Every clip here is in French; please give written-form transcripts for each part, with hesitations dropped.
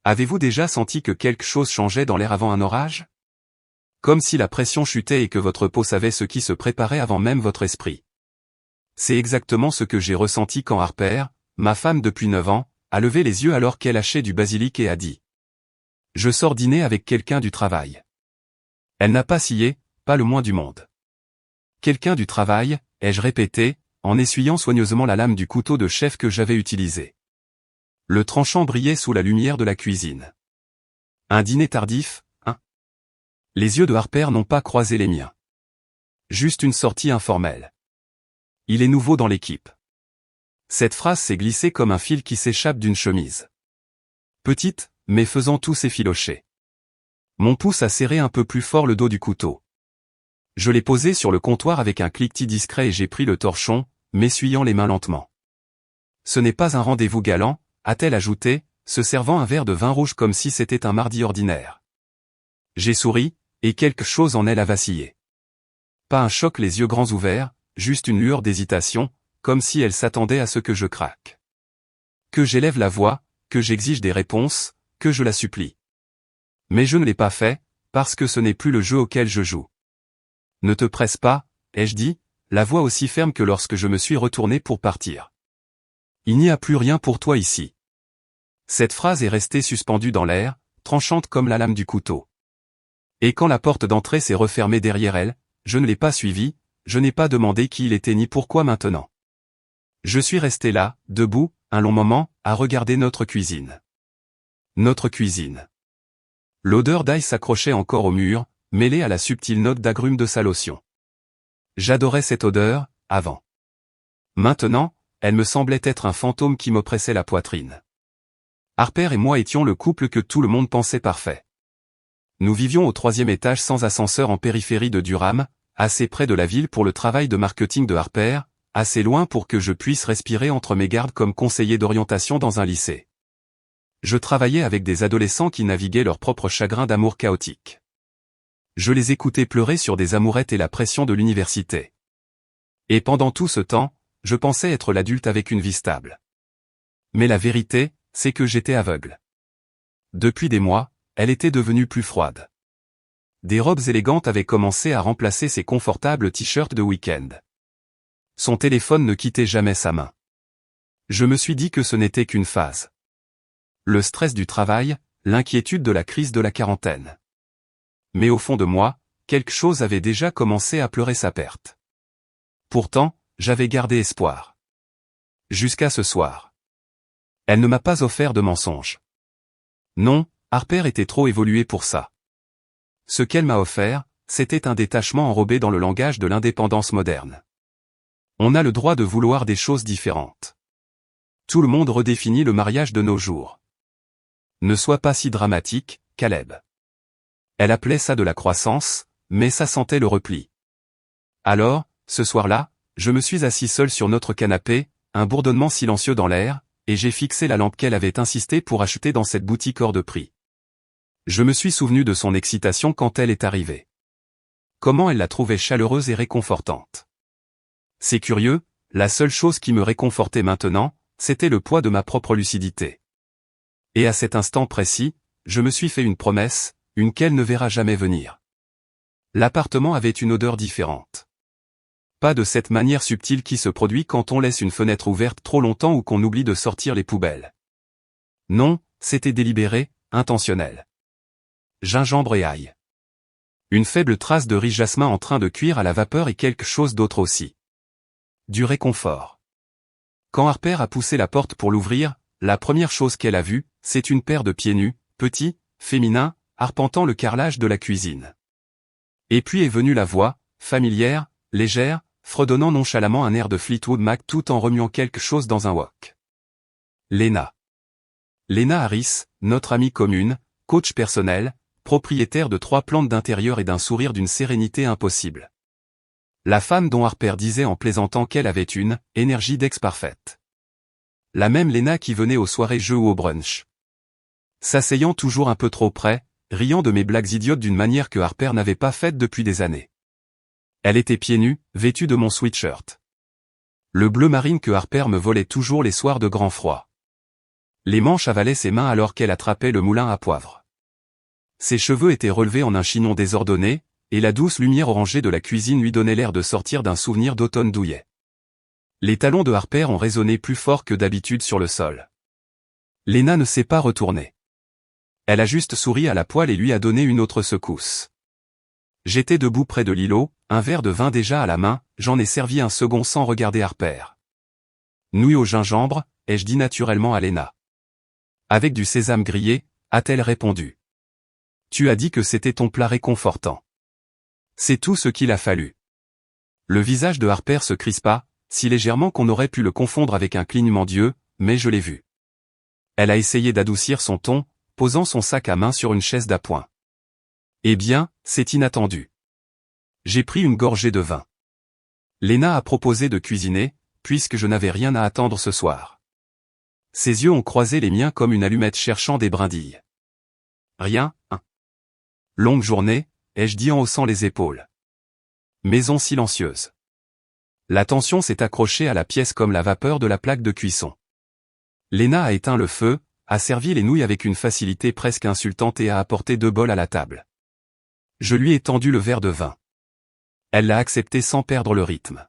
Avez-vous déjà senti que quelque chose changeait dans l'air avant un orage? Comme si la pression chutait et que votre peau savait ce qui se préparait avant même votre esprit. C'est exactement ce que j'ai ressenti quand Harper, ma femme depuis 9 ans, a levé les yeux alors qu'elle hachait du basilic et a dit: Je sors dîner avec quelqu'un du travail. Elle n'a pas scié, pas le moins du monde. Quelqu'un du travail, ai-je répété, en essuyant soigneusement la lame du couteau de chef que j'avais utilisé. Le tranchant brillait sous la lumière de la cuisine. Un dîner tardif, hein? Les yeux de Harper n'ont pas croisé les miens. Juste une sortie informelle. Il est nouveau dans l'équipe. Cette phrase s'est glissée comme un fil qui s'échappe d'une chemise. Petite, mais faisant tout s'effilocher. Mon pouce a serré un peu plus fort le dos du couteau. Je l'ai posé sur le comptoir avec un cliquetis discret et j'ai pris le torchon, m'essuyant les mains lentement. Ce n'est pas un rendez-vous galant, a-t-elle ajouté, se servant un verre de vin rouge comme si c'était un mardi ordinaire. J'ai souri, et quelque chose en elle a vacillé. Pas un choc les yeux grands ouverts, juste une lueur d'hésitation, comme si elle s'attendait à ce que je craque. Que j'élève la voix, que j'exige des réponses, que je la supplie. Mais je ne l'ai pas fait, parce que ce n'est plus le jeu auquel je joue. Ne te presse pas, ai-je dit, la voix aussi ferme que lorsque je me suis retourné pour partir. Il n'y a plus rien pour toi ici. Cette phrase est restée suspendue dans l'air, tranchante comme la lame du couteau. Et quand la porte d'entrée s'est refermée derrière elle, je ne l'ai pas suivie, je n'ai pas demandé qui il était ni pourquoi maintenant. Je suis resté là, debout, un long moment, à regarder notre cuisine. Notre cuisine. L'odeur d'ail s'accrochait encore au mur, mêlée à la subtile note d'agrumes de sa lotion. J'adorais cette odeur, avant. Maintenant, elle me semblait être un fantôme qui m'oppressait la poitrine. Harper et moi étions le couple que tout le monde pensait parfait. Nous vivions au 3e étage sans ascenseur en périphérie de Durham, assez près de la ville pour le travail de marketing de Harper, assez loin pour que je puisse respirer entre mes gardes comme conseiller d'orientation dans un lycée. Je travaillais avec des adolescents qui naviguaient leur propre chagrin d'amour chaotique. Je les écoutais pleurer sur des amourettes et la pression de l'université. Et pendant tout ce temps, je pensais être l'adulte avec une vie stable. Mais la vérité, c'est que j'étais aveugle. Depuis des mois, elle était devenue plus froide. Des robes élégantes avaient commencé à remplacer ses confortables t-shirts de week-end. Son téléphone ne quittait jamais sa main. Je me suis dit que ce n'était qu'une phase. Le stress du travail, l'inquiétude de la crise de la quarantaine. Mais au fond de moi, quelque chose avait déjà commencé à pleurer sa perte. Pourtant, j'avais gardé espoir. Jusqu'à ce soir. Elle ne m'a pas offert de mensonges. Non, Harper était trop évoluée pour ça. Ce qu'elle m'a offert, c'était un détachement enrobé dans le langage de l'indépendance moderne. On a le droit de vouloir des choses différentes. Tout le monde redéfinit le mariage de nos jours. Ne sois pas si dramatique, Caleb. Elle appelait ça de la croissance, mais ça sentait le repli. Alors, ce soir-là, je me suis assis seul sur notre canapé, un bourdonnement silencieux dans l'air, et j'ai fixé la lampe qu'elle avait insisté pour acheter dans cette boutique hors de prix. Je me suis souvenu de son excitation quand elle est arrivée. Comment elle la trouvait chaleureuse et réconfortante. C'est curieux, la seule chose qui me réconfortait maintenant, c'était le poids de ma propre lucidité. Et à cet instant précis, je me suis fait une promesse, une qu'elle ne verra jamais venir. L'appartement avait une odeur différente. Pas de cette manière subtile qui se produit quand on laisse une fenêtre ouverte trop longtemps ou qu'on oublie de sortir les poubelles. Non, c'était délibéré, intentionnel. Gingembre et ail. Une faible trace de riz jasmin en train de cuire à la vapeur et quelque chose d'autre aussi. Du réconfort. Quand Harper a poussé la porte pour l'ouvrir, la première chose qu'elle a vue, c'est une paire de pieds nus, petits, féminins, arpentant le carrelage de la cuisine. Et puis est venue la voix, familière, légère, fredonnant nonchalamment un air de Fleetwood Mac tout en remuant quelque chose dans un wok. Lena. Lena Harris, notre amie commune, coach personnel, propriétaire de 3 plantes d'intérieur et d'un sourire d'une sérénité impossible. La femme dont Harper disait en plaisantant qu'elle avait une énergie d'ex parfaite. La même Lena qui venait aux soirées jeux ou au brunch. S'asseyant toujours un peu trop près, riant de mes blagues idiotes d'une manière que Harper n'avait pas faite depuis des années. Elle était pieds nus, vêtue de mon sweatshirt. Le bleu marine que Harper me volait toujours les soirs de grand froid. Les manches avalaient ses mains alors qu'elle attrapait le moulin à poivre. Ses cheveux étaient relevés en un chignon désordonné, et la douce lumière orangée de la cuisine lui donnait l'air de sortir d'un souvenir d'automne douillet. Les talons de Harper ont résonné plus fort que d'habitude sur le sol. Lena ne s'est pas retournée. Elle a juste souri à la poêle et lui a donné une autre secousse. J'étais debout près de l'îlot, un verre de vin déjà à la main, j'en ai servi un second sans regarder Harper. Nouilles au gingembre, ai-je dit naturellement à Lena. Avec du sésame grillé, a-t-elle répondu. Tu as dit que c'était ton plat réconfortant. C'est tout ce qu'il a fallu. Le visage de Harper se crispa, si légèrement qu'on aurait pu le confondre avec un clignement d'yeux, mais je l'ai vu. Elle a essayé d'adoucir son ton, posant son sac à main sur une chaise d'appoint. Eh bien, c'est inattendu. J'ai pris une gorgée de vin. Lena a proposé de cuisiner, puisque je n'avais rien à attendre ce soir. Ses yeux ont croisé les miens comme une allumette cherchant des brindilles. Rien, hein. Longue journée, ai-je dit en haussant les épaules. Maison silencieuse. La tension s'est accrochée à la pièce comme la vapeur de la plaque de cuisson. Lena a éteint le feu, a servi les nouilles avec une facilité presque insultante et a apporté 2 bols à la table. Je lui ai tendu le verre de vin. Elle l'a accepté sans perdre le rythme.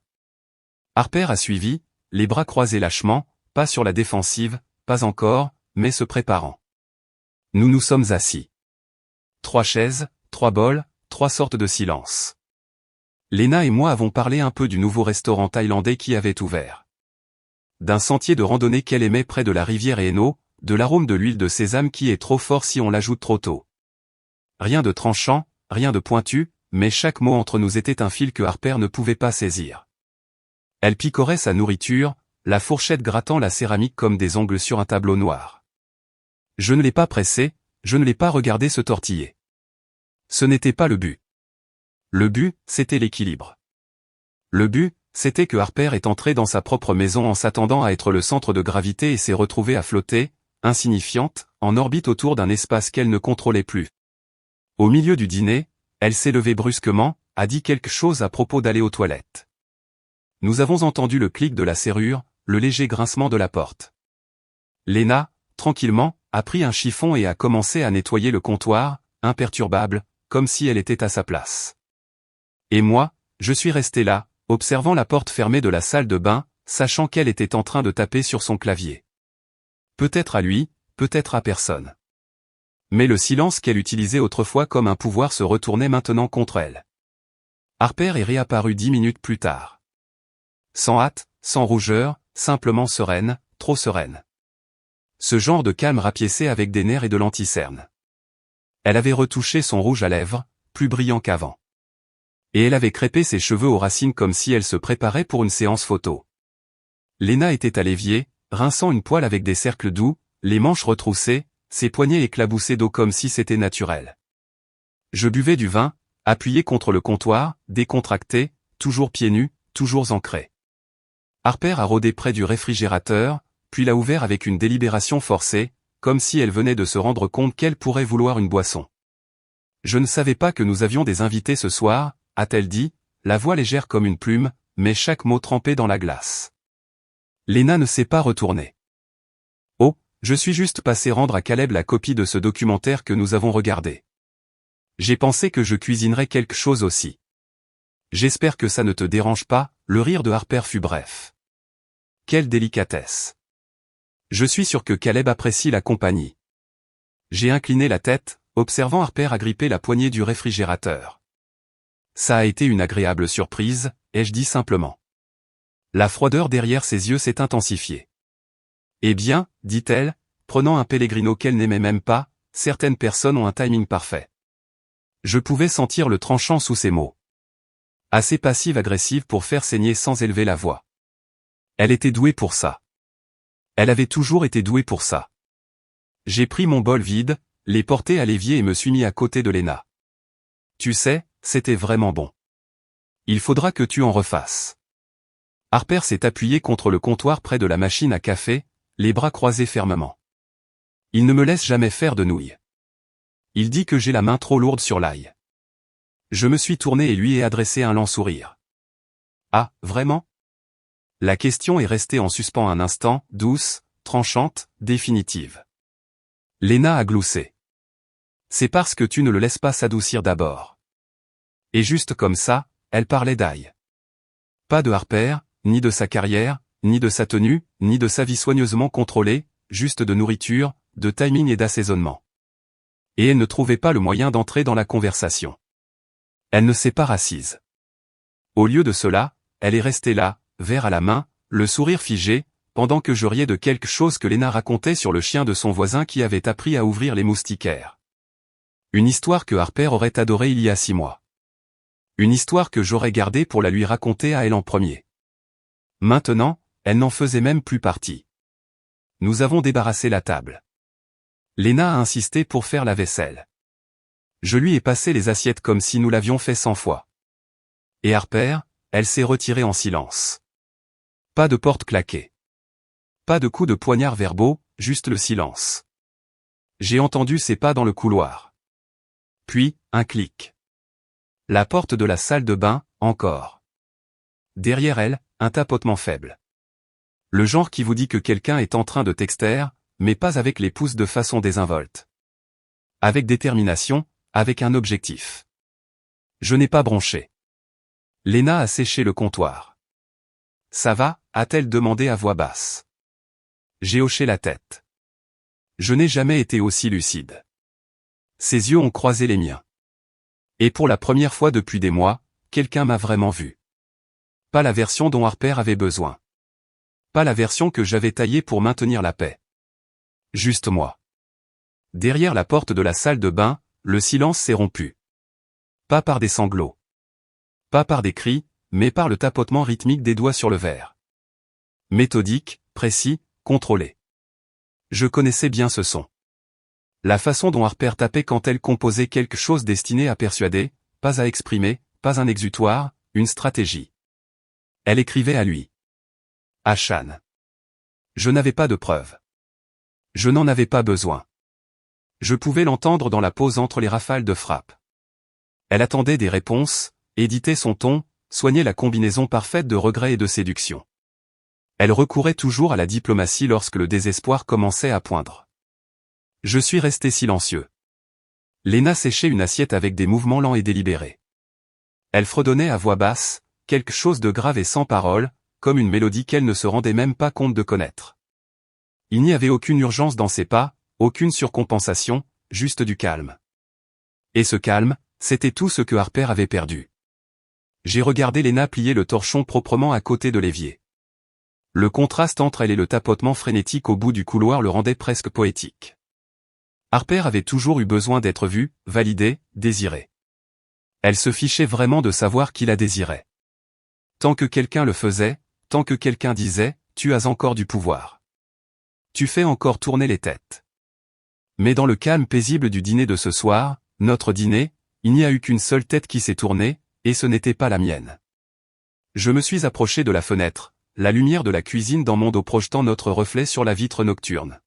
Harper a suivi, les bras croisés lâchement, pas sur la défensive, pas encore, mais se préparant. Nous nous sommes assis. 3 chaises, 3 bols, 3 sortes de silence. Lena et moi avons parlé un peu du nouveau restaurant thaïlandais qui avait ouvert. D'un sentier de randonnée qu'elle aimait près de la rivière Hainaut, de l'arôme de l'huile de sésame qui est trop fort si on l'ajoute trop tôt. Rien de tranchant, rien de pointu, mais chaque mot entre nous était un fil que Harper ne pouvait pas saisir. Elle picorait sa nourriture, la fourchette grattant la céramique comme des ongles sur un tableau noir. Je ne l'ai pas pressé, je ne l'ai pas regardé se tortiller. Ce n'était pas le but. Le but, c'était l'équilibre. Le but, c'était que Harper est entrée dans sa propre maison en s'attendant à être le centre de gravité et s'est retrouvée à flotter, insignifiante, en orbite autour d'un espace qu'elle ne contrôlait plus. Au milieu du dîner, elle s'est levée brusquement, a dit quelque chose à propos d'aller aux toilettes. Nous avons entendu le clic de la serrure, le léger grincement de la porte. Lena, tranquillement, a pris un chiffon et a commencé à nettoyer le comptoir, imperturbable, comme si elle était à sa place. Et moi, je suis resté là, observant la porte fermée de la salle de bain, sachant qu'elle était en train de taper sur son clavier. Peut-être à lui, peut-être à personne. Mais le silence qu'elle utilisait autrefois comme un pouvoir se retournait maintenant contre elle. Harper est réapparue 10 minutes plus tard. Sans hâte, sans rougeur, simplement sereine, trop sereine. Ce genre de calme rapiécé avec des nerfs et de l'anticerne. Elle avait retouché son rouge à lèvres, plus brillant qu'avant. Et elle avait crêpé ses cheveux aux racines comme si elle se préparait pour une séance photo. Lena était à l'évier, rinçant une poêle avec des cercles doux, les manches retroussées, ses poignets éclaboussés d'eau comme si c'était naturel. Je buvais du vin, appuyé contre le comptoir, décontracté, toujours pieds nus, toujours ancré. Harper a rôdé près du réfrigérateur, puis l'a ouvert avec une délibération forcée, comme si elle venait de se rendre compte qu'elle pourrait vouloir une boisson. Je ne savais pas que nous avions des invités ce soir, a-t-elle dit, la voix légère comme une plume, mais chaque mot trempé dans la glace. Lena ne s'est pas retournée. Oh, je suis juste passé rendre à Caleb la copie de ce documentaire que nous avons regardé. J'ai pensé que je cuisinerais quelque chose aussi. J'espère que ça ne te dérange pas, le rire de Harper fut bref. Quelle délicatesse. Je suis sûr que Caleb apprécie la compagnie. J'ai incliné la tête, observant Harper agripper la poignée du réfrigérateur. Ça a été une agréable surprise, ai-je dit simplement. La froideur derrière ses yeux s'est intensifiée. Eh bien, dit-elle, prenant un Pellegrino qu'elle n'aimait même pas, certaines personnes ont un timing parfait. Je pouvais sentir le tranchant sous ses mots. Assez passive-agressive pour faire saigner sans élever la voix. Elle était douée pour ça. Elle avait toujours été douée pour ça. J'ai pris mon bol vide, l'ai porté à l'évier et me suis mis à côté de Lena. Tu sais, c'était vraiment bon. Il faudra que tu en refasses. Harper s'est appuyé contre le comptoir près de la machine à café, les bras croisés fermement. Il ne me laisse jamais faire de nouilles. Il dit que j'ai la main trop lourde sur l'ail. Je me suis tourné et lui ai adressé un lent sourire. Ah, vraiment ? La question est restée en suspens un instant, douce, tranchante, définitive. Lena a gloussé. C'est parce que tu ne le laisses pas s'adoucir d'abord. Et juste comme ça, elle parlait d'Aïe. Pas de Harper, ni de sa carrière, ni de sa tenue, ni de sa vie soigneusement contrôlée, juste de nourriture, de timing et d'assaisonnement. Et elle ne trouvait pas le moyen d'entrer dans la conversation. Elle ne s'est pas rassise. Au lieu de cela, elle est restée là, verre à la main, le sourire figé, pendant que je riais de quelque chose que Lena racontait sur le chien de son voisin qui avait appris à ouvrir les moustiquaires. Une histoire que Harper aurait adorée il y a 6 mois. Une histoire que j'aurais gardée pour la lui raconter à elle en premier. Maintenant, elle n'en faisait même plus partie. Nous avons débarrassé la table. Lena a insisté pour faire la vaisselle. Je lui ai passé les assiettes comme si nous l'avions fait 100 fois. Et Harper, elle s'est retirée en silence. Pas de porte claquée. Pas de coups de poignard verbaux, juste le silence. J'ai entendu ses pas dans le couloir. Puis, un clic. La porte de la salle de bain, encore. Derrière elle, un tapotement faible. Le genre qui vous dit que quelqu'un est en train de texter, mais pas avec les pouces de façon désinvolte. Avec détermination, avec un objectif. Je n'ai pas bronché. Lena a séché le comptoir. Ça va, a-t-elle demandé à voix basse. J'ai hoché la tête. Je n'ai jamais été aussi lucide. Ses yeux ont croisé les miens. Et pour la première fois depuis des mois, quelqu'un m'a vraiment vu. Pas la version dont Harper avait besoin. Pas la version que j'avais taillée pour maintenir la paix. Juste moi. Derrière la porte de la salle de bain, le silence s'est rompu. Pas par des sanglots. Pas par des cris, mais par le tapotement rythmique des doigts sur le verre. Méthodique, précis, contrôlé. Je connaissais bien ce son. La façon dont Harper tapait quand elle composait quelque chose destiné à persuader, pas à exprimer, pas un exutoire, une stratégie. Elle écrivait à lui. À Shan. Je n'avais pas de preuves. Je n'en avais pas besoin. Je pouvais l'entendre dans la pause entre les rafales de frappe. Elle attendait des réponses, éditait son ton, soignait la combinaison parfaite de regret et de séduction. Elle recourait toujours à la diplomatie lorsque le désespoir commençait à poindre. Je suis resté silencieux. Lena séchait une assiette avec des mouvements lents et délibérés. Elle fredonnait à voix basse, quelque chose de grave et sans parole, comme une mélodie qu'elle ne se rendait même pas compte de connaître. Il n'y avait aucune urgence dans ses pas, aucune surcompensation, juste du calme. Et ce calme, c'était tout ce que Harper avait perdu. J'ai regardé Lena plier le torchon proprement à côté de l'évier. Le contraste entre elle et le tapotement frénétique au bout du couloir le rendait presque poétique. Harper avait toujours eu besoin d'être vue, validée, désirée. Elle se fichait vraiment de savoir qui la désirait. Tant que quelqu'un le faisait, tant que quelqu'un disait, tu as encore du pouvoir. Tu fais encore tourner les têtes. Mais dans le calme paisible du dîner de ce soir, notre dîner, il n'y a eu qu'une seule tête qui s'est tournée, et ce n'était pas la mienne. Je me suis approché de la fenêtre, la lumière de la cuisine dans mon dos projetant notre reflet sur la vitre nocturne.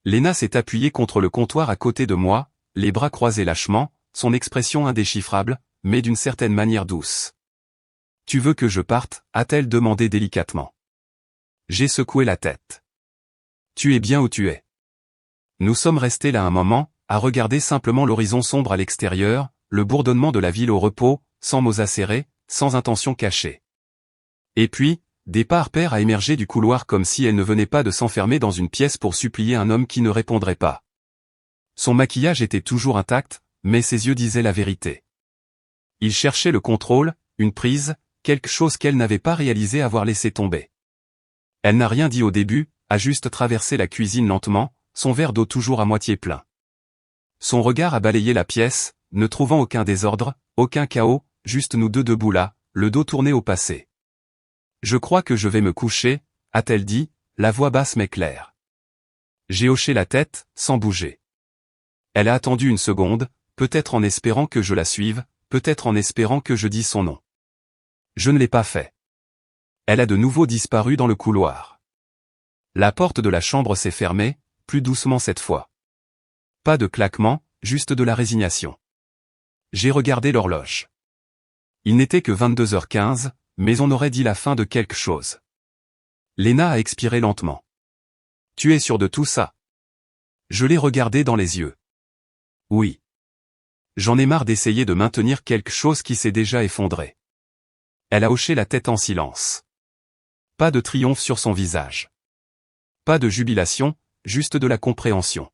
Lena s'est appuyée contre le comptoir à côté de moi, les bras croisés lâchement, son expression indéchiffrable, mais d'une certaine manière douce. « Tu veux que je parte ?» a-t-elle demandé délicatement. J'ai secoué la tête. « Tu es bien où tu es. » Nous sommes restés là un moment, à regarder simplement l'horizon sombre à l'extérieur, le bourdonnement de la ville au repos, sans mots acérés, sans intention cachée. Et puis, des pas Harper a émergé du couloir comme si elle ne venait pas de s'enfermer dans une pièce pour supplier un homme qui ne répondrait pas. Son maquillage était toujours intact, mais ses yeux disaient la vérité. Il cherchait le contrôle, une prise, quelque chose qu'elle n'avait pas réalisé avoir laissé tomber. Elle n'a rien dit au début, a juste traversé la cuisine lentement, son verre d'eau toujours à moitié plein. Son regard a balayé la pièce, ne trouvant aucun désordre, aucun chaos, juste nous deux debout là, le dos tourné au passé. « Je crois que je vais me coucher », a-t-elle dit, la voix basse mais claire. J'ai hoché la tête, sans bouger. Elle a attendu une seconde, peut-être en espérant que je la suive, peut-être en espérant que je dise son nom. Je ne l'ai pas fait. Elle a de nouveau disparu dans le couloir. La porte de la chambre s'est fermée, plus doucement cette fois. Pas de claquement, juste de la résignation. J'ai regardé l'horloge. Il n'était que 22h15, mais on aurait dit la fin de quelque chose. Lena a expiré lentement. Tu es sûr de tout ça? Je l'ai regardé dans les yeux. Oui. J'en ai marre d'essayer de maintenir quelque chose qui s'est déjà effondré. Elle a hoché la tête en silence. Pas de triomphe sur son visage. Pas de jubilation, juste de la compréhension.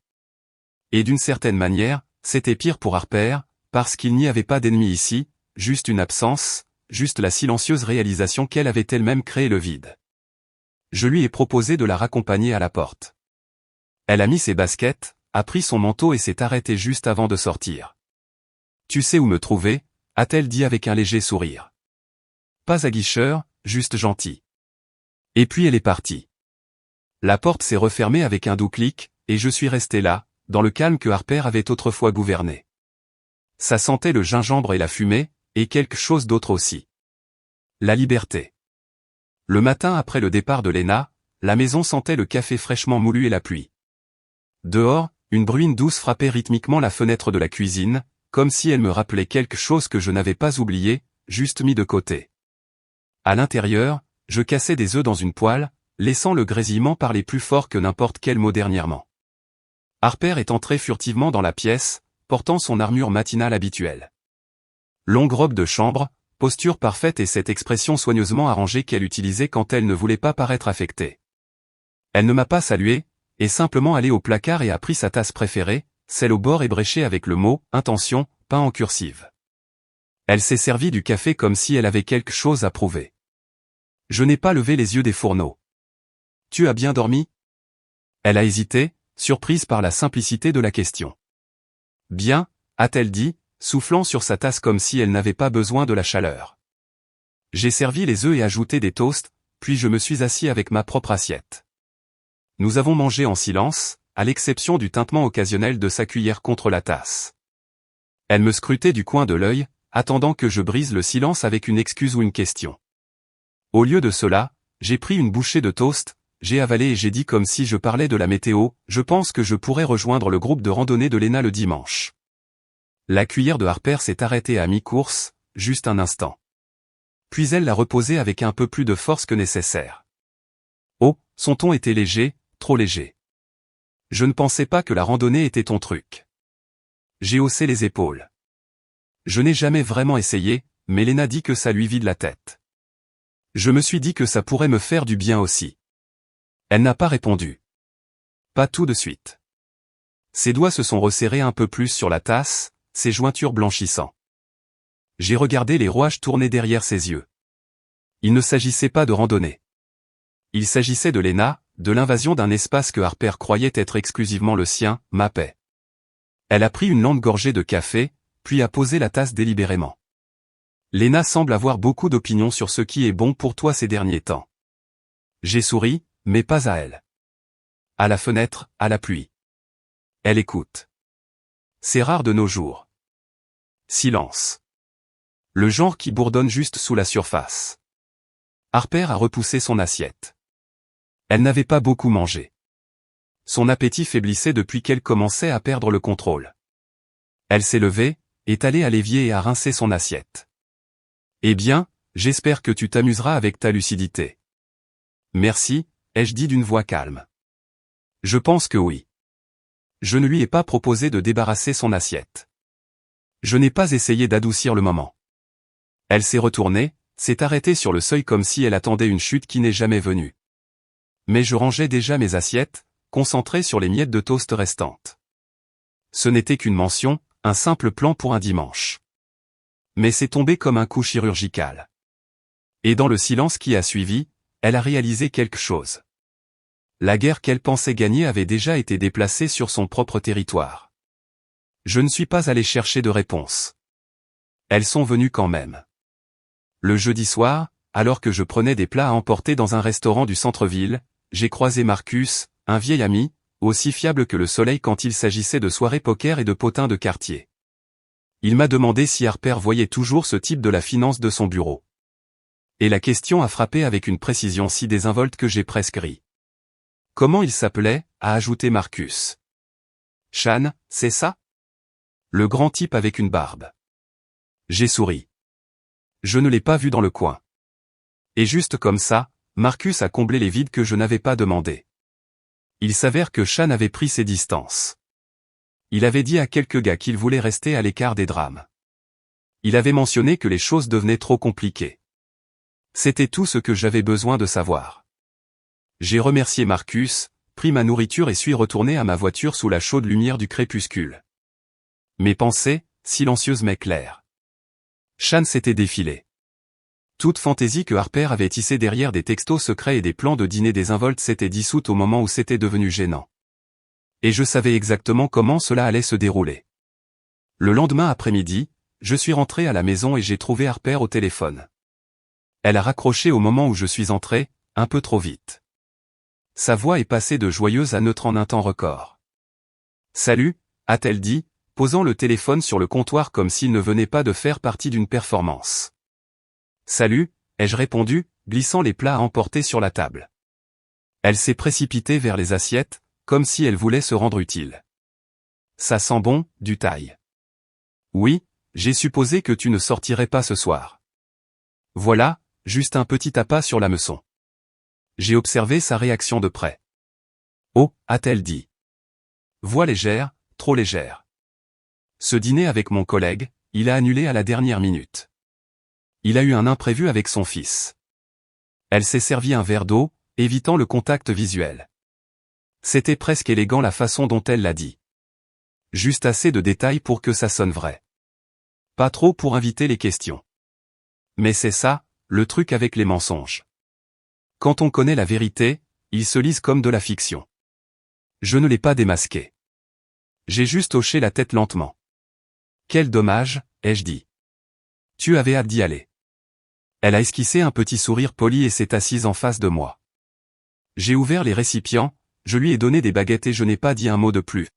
Et d'une certaine manière, c'était pire pour Harper, parce qu'il n'y avait pas d'ennemi ici, juste une absence, juste la silencieuse réalisation qu'elle avait elle-même créé le vide. Je lui ai proposé de la raccompagner à la porte. Elle a mis ses baskets, a pris son manteau et s'est arrêtée juste avant de sortir. Tu sais où me trouver, a-t-elle dit avec un léger sourire. Pas aguicheur, juste gentil. Et puis elle est partie. La porte s'est refermée avec un doux clic, et je suis resté là, dans le calme que Harper avait autrefois gouverné. Ça sentait le gingembre et la fumée, et quelque chose d'autre aussi. La liberté. Le matin après le départ de Lena, la maison sentait le café fraîchement moulu et la pluie. Dehors, une bruine douce frappait rythmiquement la fenêtre de la cuisine, comme si elle me rappelait quelque chose que je n'avais pas oublié, juste mis de côté. À l'intérieur, je cassais des œufs dans une poêle, laissant le grésillement parler plus fort que n'importe quel mot dernièrement. Harper est entré furtivement dans la pièce, portant son armure matinale habituelle. Longue robe de chambre, posture parfaite et cette expression soigneusement arrangée qu'elle utilisait quand elle ne voulait pas paraître affectée. Elle ne m'a pas salué, est simplement allée au placard et a pris sa tasse préférée, celle au bord ébréchée avec le mot « Intention » peint en cursive. Elle s'est servie du café comme si elle avait quelque chose à prouver. Je n'ai pas levé les yeux des fourneaux. « Tu as bien dormi ?» Elle a hésité, surprise par la simplicité de la question. « Bien », a-t-elle dit, soufflant sur sa tasse comme si elle n'avait pas besoin de la chaleur. J'ai servi les œufs et ajouté des toasts, puis je me suis assis avec ma propre assiette. Nous avons mangé en silence, à l'exception du tintement occasionnel de sa cuillère contre la tasse. Elle me scrutait du coin de l'œil, attendant que je brise le silence avec une excuse ou une question. Au lieu de cela, j'ai pris une bouchée de toast, j'ai avalé et j'ai dit comme si je parlais de la météo, je pense que je pourrais rejoindre le groupe de randonnée de Lena le dimanche. La cuillère de Harper s'est arrêtée à mi-course, juste un instant. Puis elle l'a reposée avec un peu plus de force que nécessaire. Oh, son ton était léger, trop léger. Je ne pensais pas que la randonnée était ton truc. J'ai haussé les épaules. Je n'ai jamais vraiment essayé, mais Lena dit que ça lui vide la tête. Je me suis dit que ça pourrait me faire du bien aussi. Elle n'a pas répondu. Pas tout de suite. Ses doigts se sont resserrés un peu plus sur la tasse, ses jointures blanchissant. J'ai regardé les rouages tourner derrière ses yeux. Il ne s'agissait pas de randonnée. Il s'agissait de Lena, de l'invasion d'un espace que Harper croyait être exclusivement le sien, ma paix. Elle a pris une lente gorgée de café, puis a posé la tasse délibérément. Lena semble avoir beaucoup d'opinions sur ce qui est bon pour toi ces derniers temps. J'ai souri, mais pas à elle. À la fenêtre, à la pluie. Elle écoute. C'est rare de nos jours. Silence. Le genre qui bourdonne juste sous la surface. Harper a repoussé son assiette. Elle n'avait pas beaucoup mangé. Son appétit faiblissait depuis qu'elle commençait à perdre le contrôle. Elle s'est levée, est allée à l'évier et a rincé son assiette. Eh bien, j'espère que tu t'amuseras avec ta lucidité. Merci, ai-je dit d'une voix calme. Je pense que oui. Je ne lui ai pas proposé de débarrasser son assiette. Je n'ai pas essayé d'adoucir le moment. Elle s'est retournée, s'est arrêtée sur le seuil comme si elle attendait une chute qui n'est jamais venue. Mais je rangeais déjà mes assiettes, concentré sur les miettes de toast restantes. Ce n'était qu'une mention, un simple plan pour un dimanche. Mais c'est tombé comme un coup chirurgical. Et dans le silence qui a suivi, elle a réalisé quelque chose. La guerre qu'elle pensait gagner avait déjà été déplacée sur son propre territoire. Je ne suis pas allé chercher de réponse. Elles sont venues quand même. Le jeudi soir, alors que je prenais des plats à emporter dans un restaurant du centre-ville, j'ai croisé Marcus, un vieil ami, aussi fiable que le soleil quand il s'agissait de soirées poker et de potins de quartier. Il m'a demandé si Harper voyait toujours ce type de la finance de son bureau. Et la question a frappé avec une précision si désinvolte que j'ai presque ri. Comment il s'appelait, a ajouté Marcus. Chan, c'est ça? Le grand type avec une barbe. J'ai souri. Je ne l'ai pas vu dans le coin. Et juste comme ça, Marcus a comblé les vides que je n'avais pas demandé. Il s'avère que Sean avait pris ses distances. Il avait dit à quelques gars qu'il voulait rester à l'écart des drames. Il avait mentionné que les choses devenaient trop compliquées. C'était tout ce que j'avais besoin de savoir. J'ai remercié Marcus, pris ma nourriture et suis retourné à ma voiture sous la chaude lumière du crépuscule. Mes pensées, silencieuses mais claires. Sean s'était défilé. Toute fantaisie que Harper avait tissée derrière des textos secrets et des plans de dîner désinvoltes s'était dissoute au moment où c'était devenu gênant. Et je savais exactement comment cela allait se dérouler. Le lendemain après-midi, je suis rentré à la maison et j'ai trouvé Harper au téléphone. Elle a raccroché au moment où je suis entré, un peu trop vite. Sa voix est passée de joyeuse à neutre en un temps record. « Salut », a-t-elle dit, posant le téléphone sur le comptoir comme s'il ne venait pas de faire partie d'une performance. « Salut », ai-je répondu, glissant les plats à emporter sur la table. Elle s'est précipitée vers les assiettes, comme si elle voulait se rendre utile. « Ça sent bon, du thaï. »« Oui, j'ai supposé que tu ne sortirais pas ce soir. »« Voilà, juste un petit appât sur l'hameçon. » J'ai observé sa réaction de près. « Oh », a-t-elle dit. Voix légère, trop légère. Ce dîner avec mon collègue, il a annulé à la dernière minute. Il a eu un imprévu avec son fils. Elle s'est servi un verre d'eau, évitant le contact visuel. C'était presque élégant la façon dont elle l'a dit. Juste assez de détails pour que ça sonne vrai. Pas trop pour inviter les questions. Mais c'est ça, le truc avec les mensonges. Quand on connaît la vérité, ils se lisent comme de la fiction. Je ne l'ai pas démasqué. J'ai juste hoché la tête lentement. Quel dommage, ai-je dit. Tu avais hâte d'y aller. Elle a esquissé un petit sourire poli et s'est assise en face de moi. J'ai ouvert les récipients, je lui ai donné des baguettes et je n'ai pas dit un mot de plus.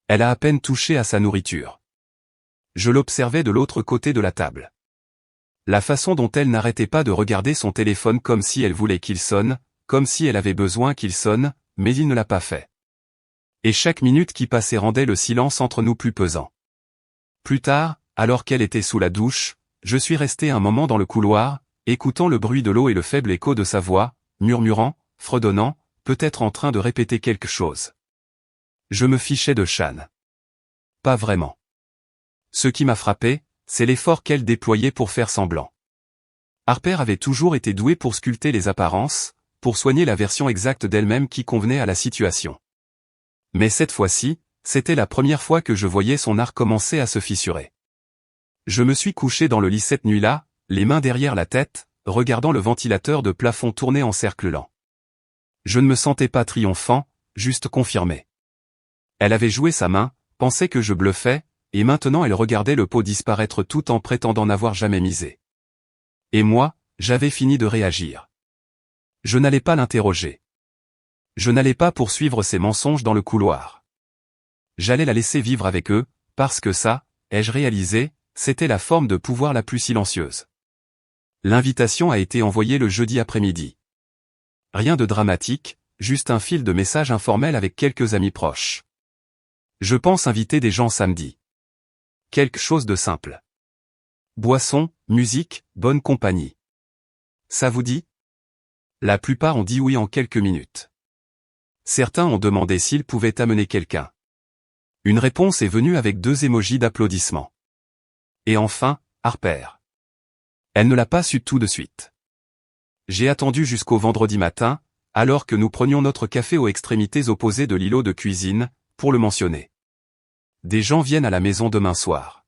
Elle a à peine touché à sa nourriture. Je l'observais de l'autre côté de la table. La façon dont elle n'arrêtait pas de regarder son téléphone comme si elle voulait qu'il sonne, comme si elle avait besoin qu'il sonne, mais il ne l'a pas fait. Et chaque minute qui passait rendait le silence entre nous plus pesant. Plus tard, alors qu'elle était sous la douche, je suis resté un moment dans le couloir, écoutant le bruit de l'eau et le faible écho de sa voix, murmurant, fredonnant, peut-être en train de répéter quelque chose. Je me fichais de Sean. Pas vraiment. Ce qui m'a frappé, c'est l'effort qu'elle déployait pour faire semblant. Harper avait toujours été douée pour sculpter les apparences, pour soigner la version exacte d'elle-même qui convenait à la situation. Mais cette fois-ci, c'était la première fois que je voyais son art commencer à se fissurer. Je me suis couché dans le lit cette nuit-là, les mains derrière la tête, regardant le ventilateur de plafond tourner en cercle lent. Je ne me sentais pas triomphant, juste confirmé. Elle avait joué sa main, pensait que je bluffais, et maintenant elle regardait le pot disparaître tout en prétendant n'avoir jamais misé. Et moi, j'avais fini de réagir. Je n'allais pas l'interroger. Je n'allais pas poursuivre ses mensonges dans le couloir. J'allais la laisser vivre avec eux, parce que ça, ai-je réalisé, c'était la forme de pouvoir la plus silencieuse. L'invitation a été envoyée le jeudi après-midi. Rien de dramatique, juste un fil de messages informels avec quelques amis proches. Je pense inviter des gens samedi. Quelque chose de simple. Boisson, musique, bonne compagnie. Ça vous dit? La plupart ont dit oui en quelques minutes. Certains ont demandé s'ils pouvaient amener quelqu'un. Une réponse est venue avec 2 émojis d'applaudissements. Et enfin, Harper. Elle ne l'a pas su tout de suite. J'ai attendu jusqu'au vendredi matin, alors que nous prenions notre café aux extrémités opposées de l'îlot de cuisine, pour le mentionner. Des gens viennent à la maison demain soir.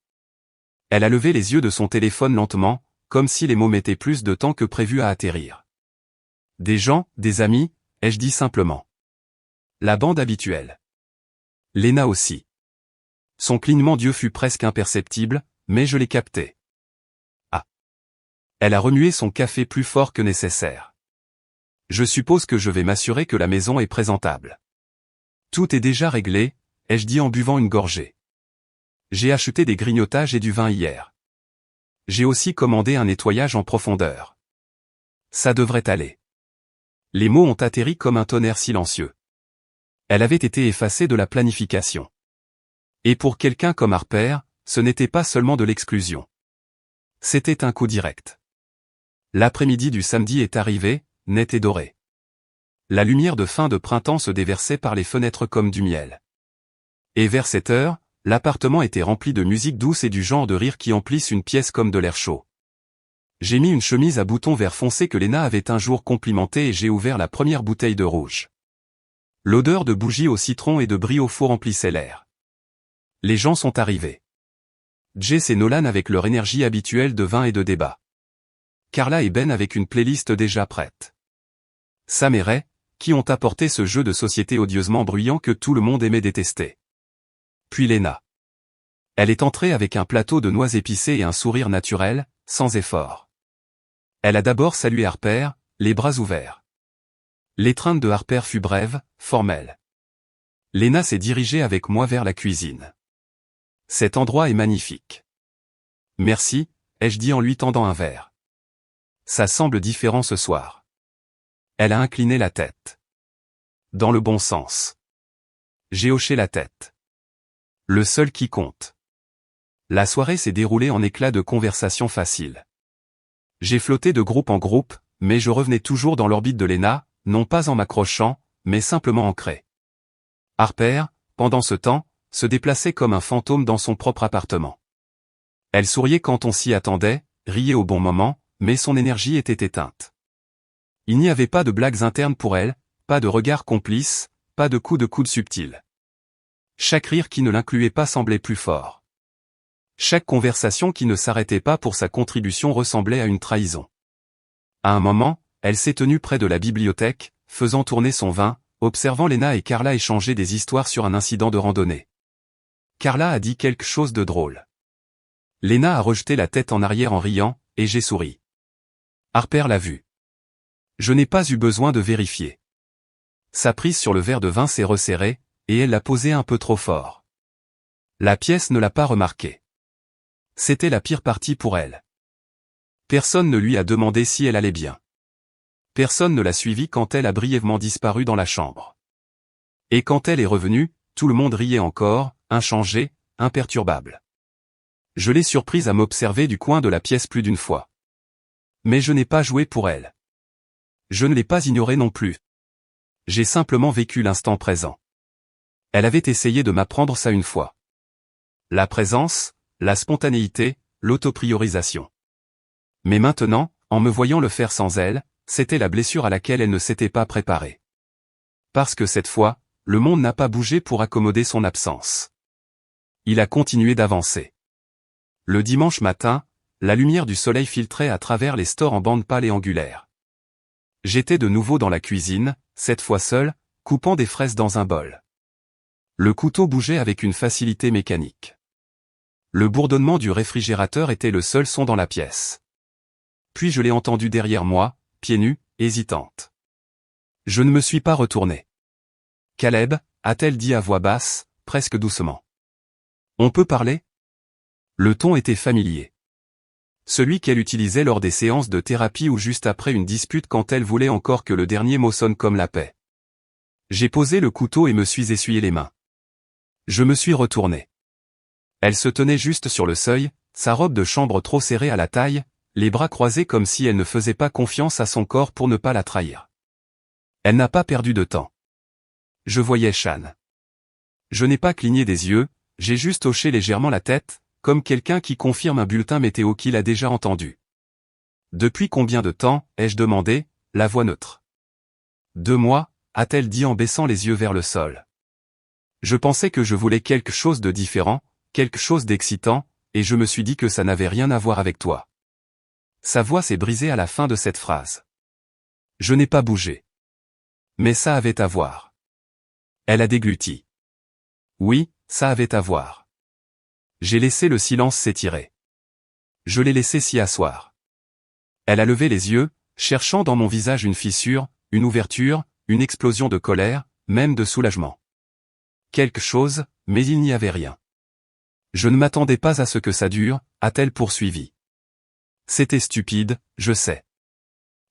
Elle a levé les yeux de son téléphone lentement, comme si les mots mettaient plus de temps que prévu à atterrir. Des gens, des amis, ai-je dit simplement. La bande habituelle. Lena aussi. Son clignement d'yeux fut presque imperceptible, mais je l'ai capté. Ah. Elle a remué son café plus fort que nécessaire. Je suppose que je vais m'assurer que la maison est présentable. Tout est déjà réglé, ai-je dit en buvant une gorgée. J'ai acheté des grignotages et du vin hier. J'ai aussi commandé un nettoyage en profondeur. Ça devrait aller. Les mots ont atterri comme un tonnerre silencieux. Elle avait été effacée de la planification. Et pour quelqu'un comme Harper, ce n'était pas seulement de l'exclusion. C'était un coup direct. L'après-midi du samedi est arrivé, net et doré. La lumière de fin de printemps se déversait par les fenêtres comme du miel. Et vers 7 heures, l'appartement était rempli de musique douce et du genre de rire qui emplissent une pièce comme de l'air chaud. J'ai mis une chemise à boutons vert foncé que Léna avait un jour complimentée et j'ai ouvert la première bouteille de rouge. L'odeur de bougies au citron et de brie au faux remplissait l'air. Les gens sont arrivés. Jess et Nolan avec leur énergie habituelle de vin et de débat. Carla et Ben avec une playlist déjà prête. Sam et Ray, qui ont apporté ce jeu de société odieusement bruyant que tout le monde aimait détester. Puis Léna. Elle est entrée avec un plateau de noix épicées et un sourire naturel, sans effort. Elle a d'abord salué Harper, les bras ouverts. L'étreinte de Harper fut brève, formelle. Léna s'est dirigée avec moi vers la cuisine. Cet endroit est magnifique. Merci, ai-je dit en lui tendant un verre. Ça semble différent ce soir. Elle a incliné la tête. Dans le bon sens. J'ai hoché la tête. Le seul qui compte. La soirée s'est déroulée en éclats de conversation facile. J'ai flotté de groupe en groupe, mais je revenais toujours dans l'orbite de Léna, non pas en m'accrochant, mais simplement ancré. Harper, pendant ce temps, se déplaçait comme un fantôme dans son propre appartement. Elle souriait quand on s'y attendait, riait au bon moment, mais son énergie était éteinte. Il n'y avait pas de blagues internes pour elle, pas de regards complices, pas de coups de coude subtils. Chaque rire qui ne l'incluait pas semblait plus fort. Chaque conversation qui ne s'arrêtait pas pour sa contribution ressemblait à une trahison. À un moment, elle s'est tenue près de la bibliothèque, faisant tourner son vin, observant Léna et Carla échanger des histoires sur un incident de randonnée. Carla a dit quelque chose de drôle. Léna a rejeté la tête en arrière en riant, et j'ai souri. Harper l'a vu. Je n'ai pas eu besoin de vérifier. Sa prise sur le verre de vin s'est resserrée, et elle l'a posé un peu trop fort. La pièce ne l'a pas remarqué. C'était la pire partie pour elle. Personne ne lui a demandé si elle allait bien. Personne ne l'a suivie quand elle a brièvement disparu dans la chambre. Et quand elle est revenue, tout le monde riait encore, inchangé, imperturbable. Je l'ai surprise à m'observer du coin de la pièce plus d'une fois. Mais je n'ai pas joué pour elle. Je ne l'ai pas ignorée non plus. J'ai simplement vécu l'instant présent. Elle avait essayé de m'apprendre ça une fois. La présence, la spontanéité, l'autopriorisation. Mais maintenant, en me voyant le faire sans elle, c'était la blessure à laquelle elle ne s'était pas préparée. Parce que cette fois, le monde n'a pas bougé pour accommoder son absence. Il a continué d'avancer. Le dimanche matin, la lumière du soleil filtrait à travers les stores en bande pâle et angulaire. J'étais de nouveau dans la cuisine, cette fois seul, coupant des fraises dans un bol. Le couteau bougeait avec une facilité mécanique. Le bourdonnement du réfrigérateur était le seul son dans la pièce. Puis je l'ai entendue derrière moi, pieds nus, hésitante. Je ne me suis pas retourné. Caleb, a-t-elle dit à voix basse, presque doucement. On peut parler ? Le ton était familier. Celui qu'elle utilisait lors des séances de thérapie ou juste après une dispute quand elle voulait encore que le dernier mot sonne comme la paix. J'ai posé le couteau et me suis essuyé les mains. Je me suis retourné. Elle se tenait juste sur le seuil, sa robe de chambre trop serrée à la taille, les bras croisés comme si elle ne faisait pas confiance à son corps pour ne pas la trahir. Elle n'a pas perdu de temps. Je voyais Shan. Je n'ai pas cligné des yeux, j'ai juste hoché légèrement la tête, comme quelqu'un qui confirme un bulletin météo qu'il a déjà entendu. Depuis combien de temps, ai-je demandé, la voix neutre. 2 mois, a-t-elle dit en baissant les yeux vers le sol. Je pensais que je voulais quelque chose de différent, quelque chose d'excitant, et je me suis dit que ça n'avait rien à voir avec toi. Sa voix s'est brisée à la fin de cette phrase. Je n'ai pas bougé. Mais ça avait à voir. Elle a dégluti. Oui, ça avait à voir. J'ai laissé le silence s'étirer. Je l'ai laissé s'y asseoir. Elle a levé les yeux, cherchant dans mon visage une fissure, une ouverture, une explosion de colère, même de soulagement. Quelque chose, mais il n'y avait rien. Je ne m'attendais pas à ce que ça dure, a-t-elle poursuivi. C'était stupide, je sais.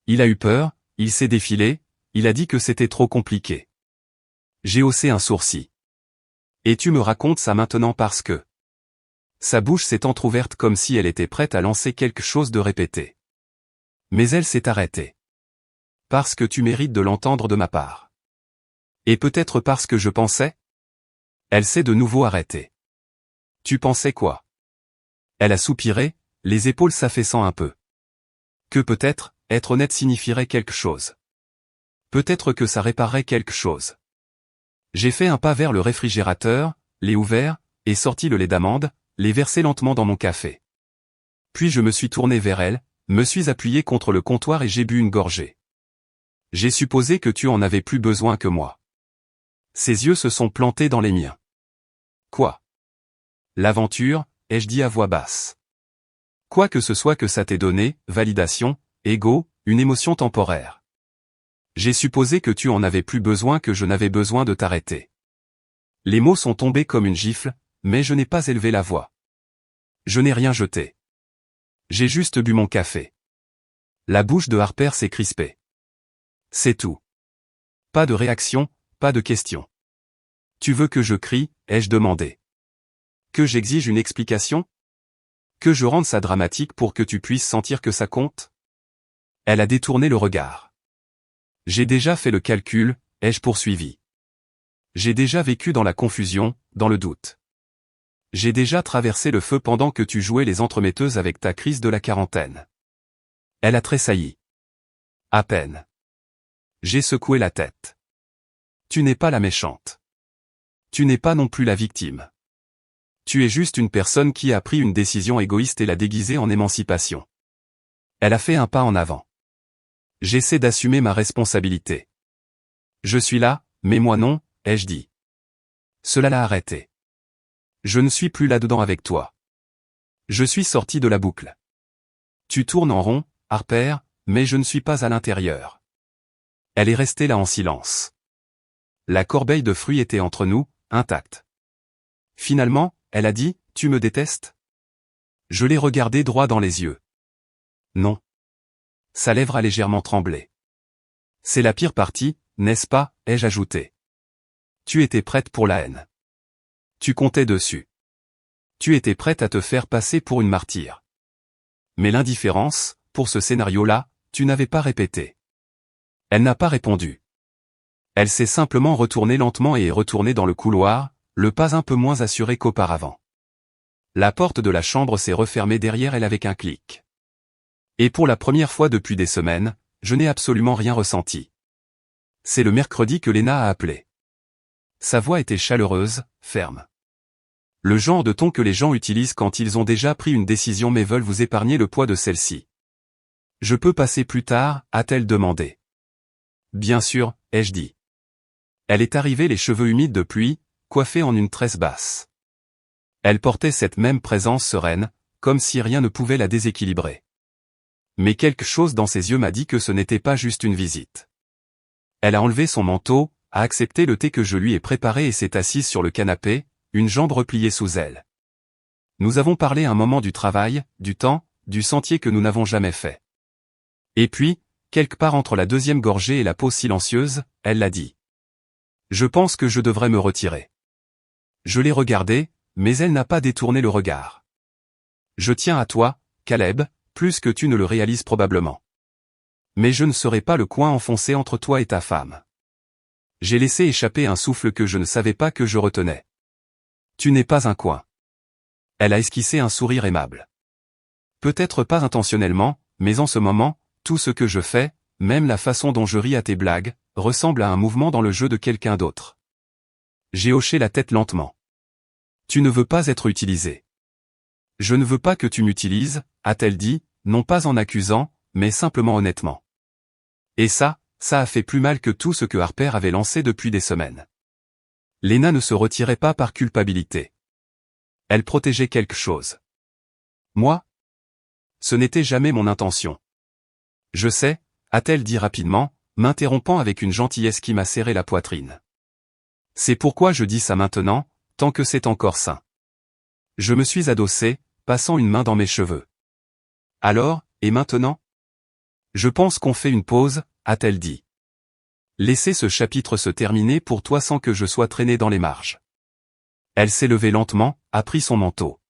Il a eu peur, il s'est défilé, il a dit que c'était trop compliqué. J'ai haussé un sourcil. Et tu me racontes ça maintenant parce que... Sa bouche s'est entr'ouverte comme si elle était prête à lancer quelque chose de répété. Mais elle s'est arrêtée. Parce que tu mérites de l'entendre de ma part. Et peut-être parce que je pensais? Elle s'est de nouveau arrêtée. Tu pensais quoi? Elle a soupiré, les épaules s'affaissant un peu. Que peut-être, être honnête signifierait quelque chose. Peut-être que ça réparerait quelque chose. J'ai fait un pas vers le réfrigérateur, l'ai ouvert, et sorti le lait d'amande, l'ai versé lentement dans mon café. Puis je me suis tourné vers elle, me suis appuyé contre le comptoir et j'ai bu une gorgée. J'ai supposé que tu en avais plus besoin que moi. Ses yeux se sont plantés dans les miens. Quoi? L'aventure, ai-je dit à voix basse. Quoi que ce soit que ça t'ait donné, validation, ego, une émotion temporaire. J'ai supposé que tu en avais plus besoin que je n'avais besoin de t'arrêter. Les mots sont tombés comme une gifle, mais je n'ai pas élevé la voix. Je n'ai rien jeté. J'ai juste bu mon café. La bouche de Harper s'est crispée. C'est tout. Pas de réaction, pas de question. Tu veux que je crie, ai-je demandé. Que j'exige une explication? Que je rende ça dramatique pour que tu puisses sentir que ça compte? Elle a détourné le regard. J'ai déjà fait le calcul, ai-je poursuivi. J'ai déjà vécu dans la confusion, dans le doute. J'ai déjà traversé le feu pendant que tu jouais les entremetteuses avec ta crise de la quarantaine. Elle a tressailli. À peine. J'ai secoué la tête. Tu n'es pas la méchante. Tu n'es pas non plus la victime. Tu es juste une personne qui a pris une décision égoïste et l'a déguisée en émancipation. Elle a fait un pas en avant. J'essaie d'assumer ma responsabilité. Je suis là, mais moi non, ai-je dit. Cela l'a arrêté. Je ne suis plus là-dedans avec toi. Je suis sorti de la boucle. Tu tournes en rond, Harper, mais je ne suis pas à l'intérieur. Elle est restée là en silence. La corbeille de fruits était entre nous, intacte. Finalement, elle a dit, tu me détestes? Je l'ai regardé droit dans les yeux. Non. Sa lèvre a légèrement tremblé. C'est la pire partie, n'est-ce pas, ai-je ajouté. Tu étais prête pour la haine. Tu comptais dessus. Tu étais prête à te faire passer pour une martyre. Mais l'indifférence, pour ce scénario-là, tu n'avais pas répété. Elle n'a pas répondu. Elle s'est simplement retournée lentement et est retournée dans le couloir, le pas un peu moins assuré qu'auparavant. La porte de la chambre s'est refermée derrière elle avec un clic. Et pour la première fois depuis des semaines, je n'ai absolument rien ressenti. C'est le mercredi que Lena a appelé. Sa voix était chaleureuse, ferme. Le genre de ton que les gens utilisent quand ils ont déjà pris une décision mais veulent vous épargner le poids de celle-ci. Je peux passer plus tard, a-t-elle demandé. Bien sûr, ai-je dit. Elle est arrivée les cheveux humides de pluie, coiffée en une tresse basse. Elle portait cette même présence sereine, comme si rien ne pouvait la déséquilibrer. Mais quelque chose dans ses yeux m'a dit que ce n'était pas juste une visite. Elle a enlevé son manteau, a accepté le thé que je lui ai préparé et s'est assise sur le canapé, une jambe repliée sous elle. Nous avons parlé un moment du travail, du temps, du sentier que nous n'avons jamais fait. Et puis, quelque part entre la deuxième gorgée et la pause silencieuse, elle l'a dit. Je pense que je devrais me retirer. Je l'ai regardée, mais elle n'a pas détourné le regard. Je tiens à toi, Caleb, plus que tu ne le réalises probablement. Mais je ne serai pas le coin enfoncé entre toi et ta femme. J'ai laissé échapper un souffle que je ne savais pas que je retenais. Tu n'es pas un coin. Elle a esquissé un sourire aimable. Peut-être pas intentionnellement, mais en ce moment, tout ce que je fais, même la façon dont je ris à tes blagues, ressemble à un mouvement dans le jeu de quelqu'un d'autre. J'ai hoché la tête lentement. Tu ne veux pas être utilisé. Je ne veux pas que tu m'utilises, a-t-elle dit, non pas en accusant, mais simplement honnêtement. Et ça a fait plus mal que tout ce que Harper avait lancé depuis des semaines. Lena ne se retirait pas par culpabilité. Elle protégeait quelque chose. Moi? Ce n'était jamais mon intention. Je sais, a-t-elle dit rapidement, m'interrompant avec une gentillesse qui m'a serré la poitrine. C'est pourquoi je dis ça maintenant, tant que c'est encore sain. Je me suis adossé, passant une main dans mes cheveux. Alors, et maintenant? Je pense qu'on fait une pause, a-t-elle dit. Laissez ce chapitre se terminer pour toi sans que je sois traîné dans les marges. Elle s'est levée lentement, a pris son manteau.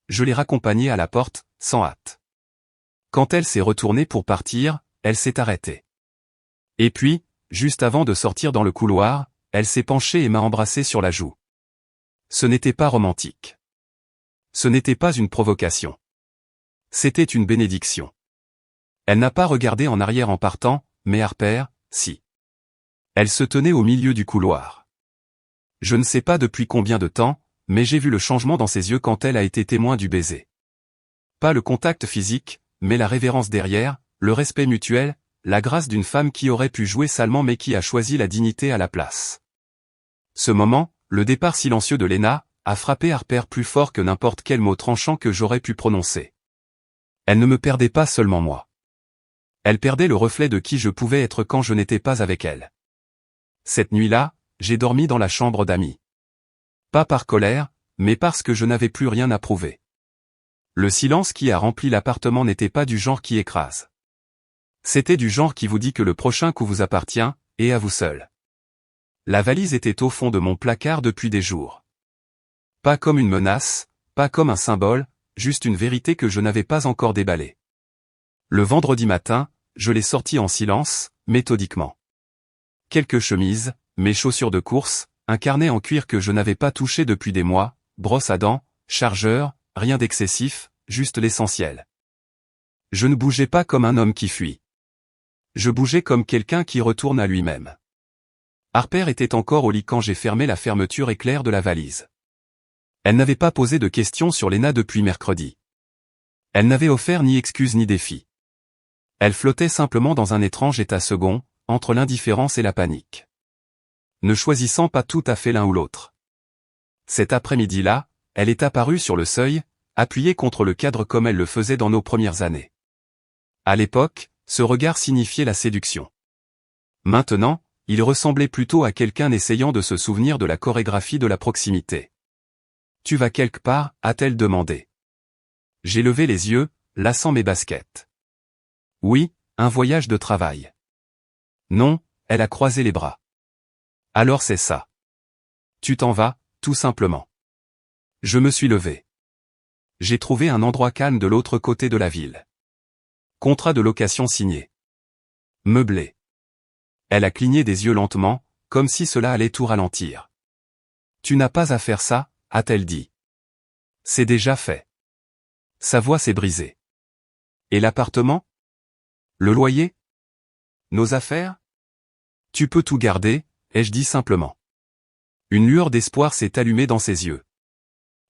Je l'ai raccompagnée à la porte, sans hâte. Quand elle s'est retournée pour partir, elle s'est arrêtée. Et puis, juste avant de sortir dans le couloir, elle s'est penchée et m'a embrassé sur la joue. Ce n'était pas romantique. Ce n'était pas une provocation. C'était une bénédiction. Elle n'a pas regardé en arrière en partant, mais Harper, si. Elle se tenait au milieu du couloir. Je ne sais pas depuis combien de temps, mais j'ai vu le changement dans ses yeux quand elle a été témoin du baiser. Pas le contact physique, mais la révérence derrière, le respect mutuel, la grâce d'une femme qui aurait pu jouer salement mais qui a choisi la dignité à la place. Ce moment, le départ silencieux de Lena, a frappé Harper plus fort que n'importe quel mot tranchant que j'aurais pu prononcer. Elle ne me perdait pas seulement moi. Elle perdait le reflet de qui je pouvais être quand je n'étais pas avec elle. Cette nuit-là, j'ai dormi dans la chambre d'amis. Pas par colère, mais parce que je n'avais plus rien à prouver. Le silence qui a rempli l'appartement n'était pas du genre qui écrase. C'était du genre qui vous dit que le prochain coup vous appartient, et à vous seul. La valise était au fond de mon placard depuis des jours. Pas comme une menace, pas comme un symbole, juste une vérité que je n'avais pas encore déballée. Le vendredi matin, je l'ai sortie en silence, méthodiquement. Quelques chemises, mes chaussures de course, un carnet en cuir que je n'avais pas touché depuis des mois, brosse à dents, chargeur, rien d'excessif, juste l'essentiel. Je ne bougeais pas comme un homme qui fuit. Je bougeais comme quelqu'un qui retourne à lui-même. Harper était encore au lit quand j'ai fermé la fermeture éclair de la valise. Elle n'avait pas posé de questions sur Lena depuis mercredi. Elle n'avait offert ni excuse ni défi. Elle flottait simplement dans un étrange état second, entre l'indifférence et la panique. Ne choisissant pas tout à fait l'un ou l'autre. Cet après-midi-là, elle est apparue sur le seuil, appuyée contre le cadre comme elle le faisait dans nos premières années. À l'époque, ce regard signifiait la séduction. Maintenant, il ressemblait plutôt à quelqu'un essayant de se souvenir de la chorégraphie de la proximité. « Tu vas quelque part ?» a-t-elle demandé. J'ai levé les yeux, lassant mes baskets. « Oui, un voyage de travail. » Non, elle a croisé les bras. « Alors c'est ça. Tu t'en vas, tout simplement. » Je me suis levé. J'ai trouvé un endroit calme de l'autre côté de la ville. Contrat de location signé. Meublé. Elle a cligné des yeux lentement, comme si cela allait tout ralentir. « Tu n'as pas à faire ça », a-t-elle dit. « C'est déjà fait. » Sa voix s'est brisée. « Et l'appartement ? Le loyer ? Nos affaires ? Tu peux tout garder, ai-je dit simplement. Une lueur d'espoir s'est allumée dans ses yeux.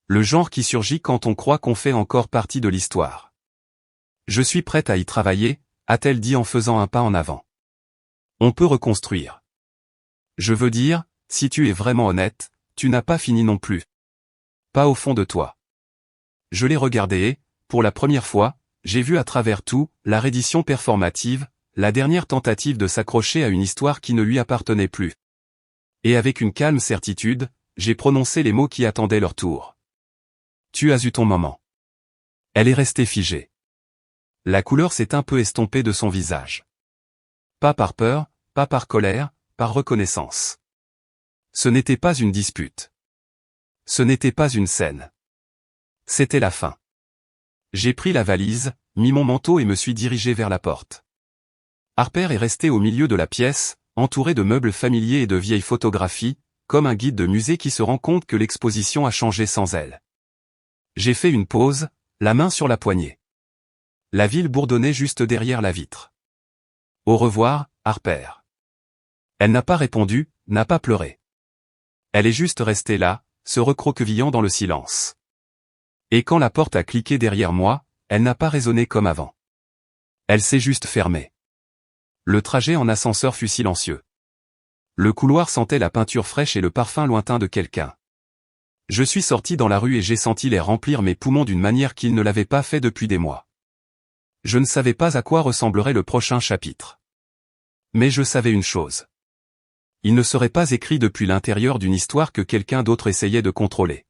Le genre qui surgit quand on croit qu'on fait encore partie de l'histoire. « Je suis prête à y travailler », a-t-elle dit en faisant un pas en avant. « On peut reconstruire. Je veux dire, si tu es vraiment honnête, tu n'as pas fini non plus. Pas au fond de toi. » Je l'ai regardé et, pour la première fois, j'ai vu à travers tout, la reddition performative, la dernière tentative de s'accrocher à une histoire qui ne lui appartenait plus. Et avec une calme certitude, j'ai prononcé les mots qui attendaient leur tour. « Tu as eu ton moment. » Elle est restée figée. La couleur s'est un peu estompée de son visage. Pas par peur, pas par colère, par reconnaissance. Ce n'était pas une dispute. Ce n'était pas une scène. C'était la fin. J'ai pris la valise, mis mon manteau et me suis dirigé vers la porte. Harper est restée au milieu de la pièce, entourée de meubles familiers et de vieilles photographies, comme un guide de musée qui se rend compte que l'exposition a changé sans elle. J'ai fait une pause, la main sur la poignée. La ville bourdonnait juste derrière la vitre. « Au revoir, Harper. » Elle n'a pas répondu, n'a pas pleuré. Elle est juste restée là, se recroquevillant dans le silence. Et quand la porte a cliqué derrière moi, elle n'a pas résonné comme avant. Elle s'est juste fermée. Le trajet en ascenseur fut silencieux. Le couloir sentait la peinture fraîche et le parfum lointain de quelqu'un. Je suis sorti dans la rue et j'ai senti l'air remplir mes poumons d'une manière qu'il ne l'avait pas fait depuis des mois. Je ne savais pas à quoi ressemblerait le prochain chapitre. Mais je savais une chose. Il ne serait pas écrit depuis l'intérieur d'une histoire que quelqu'un d'autre essayait de contrôler.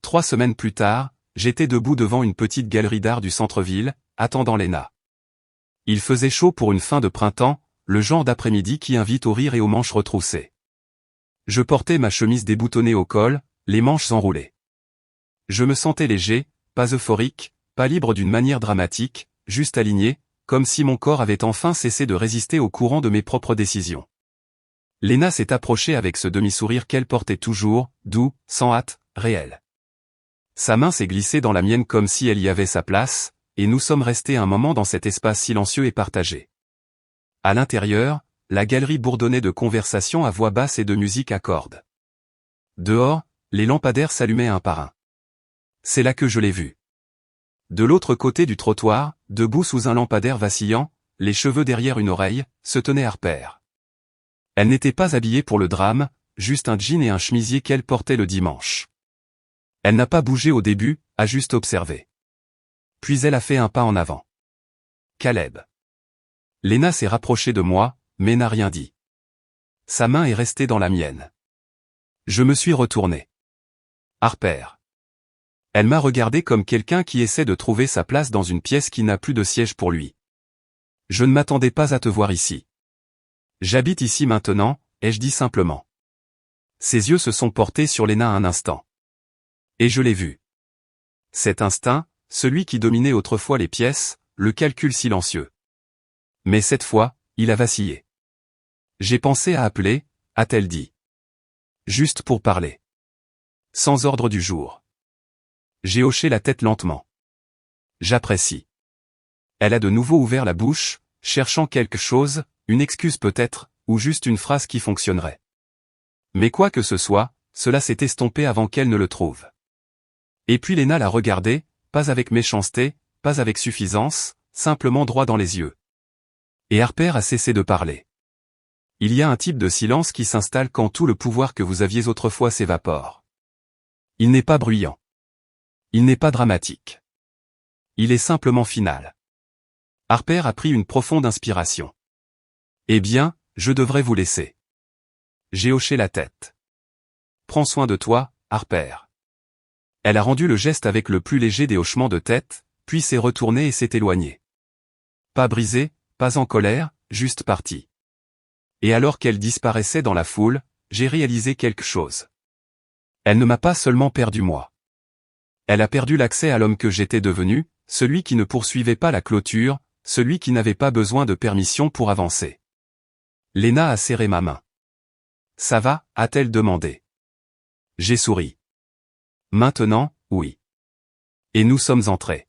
3 semaines plus tard, j'étais debout devant une petite galerie d'art du centre-ville, attendant Lena. Il faisait chaud pour une fin de printemps, le genre d'après-midi qui invite au rire et aux manches retroussées. Je portais ma chemise déboutonnée au col, les manches enroulées. Je me sentais léger, pas euphorique, pas libre d'une manière dramatique, juste aligné, comme si mon corps avait enfin cessé de résister au courant de mes propres décisions. Léna s'est approchée avec ce demi-sourire qu'elle portait toujours, doux, sans hâte, réel. Sa main s'est glissée dans la mienne comme si elle y avait sa place, et nous sommes restés un moment dans cet espace silencieux et partagé. À l'intérieur, la galerie bourdonnait de conversations à voix basse et de musique à cordes. Dehors, les lampadaires s'allumaient un par un. C'est là que je l'ai vue. De l'autre côté du trottoir, debout sous un lampadaire vacillant, les cheveux derrière une oreille, se tenait Harper. Elle n'était pas habillée pour le drame, juste un jean et un chemisier qu'elle portait le dimanche. Elle n'a pas bougé au début, a juste observé. Puis elle a fait un pas en avant. Caleb. Léna s'est rapprochée de moi, mais n'a rien dit. Sa main est restée dans la mienne. Je me suis retourné. Harper. Elle m'a regardé comme quelqu'un qui essaie de trouver sa place dans une pièce qui n'a plus de siège pour lui. Je ne m'attendais pas à te voir ici. J'habite ici maintenant, ai-je dit simplement. Ses yeux se sont portés sur Léna un instant. Et je l'ai vu. Cet instinct, celui qui dominait autrefois les pièces, le calcul silencieux. Mais cette fois, il a vacillé. J'ai pensé à appeler, a-t-elle dit. Juste pour parler. Sans ordre du jour. J'ai hoché la tête lentement. J'apprécie. Elle a de nouveau ouvert la bouche, cherchant quelque chose, une excuse peut-être, ou juste une phrase qui fonctionnerait. Mais quoi que ce soit, cela s'est estompé avant qu'elle ne le trouve. Et puis Léna l'a regardé, pas avec méchanceté, pas avec suffisance, simplement droit dans les yeux. Et Harper a cessé de parler. Il y a un type de silence qui s'installe quand tout le pouvoir que vous aviez autrefois s'évapore. Il n'est pas bruyant. Il n'est pas dramatique. Il est simplement final. Harper a pris une profonde inspiration. Eh bien, je devrais vous laisser. J'ai hoché la tête. Prends soin de toi, Harper. Elle a rendu le geste avec le plus léger des hochements de tête, puis s'est retournée et s'est éloignée. Pas brisée, pas en colère, juste partie. Et alors qu'elle disparaissait dans la foule, j'ai réalisé quelque chose. Elle ne m'a pas seulement perdu moi. Elle a perdu l'accès à l'homme que j'étais devenu, celui qui ne poursuivait pas la clôture, celui qui n'avait pas besoin de permission pour avancer. Léna a serré ma main. Ça va, a-t-elle demandé. J'ai souri. Maintenant, oui. Et nous sommes entrés.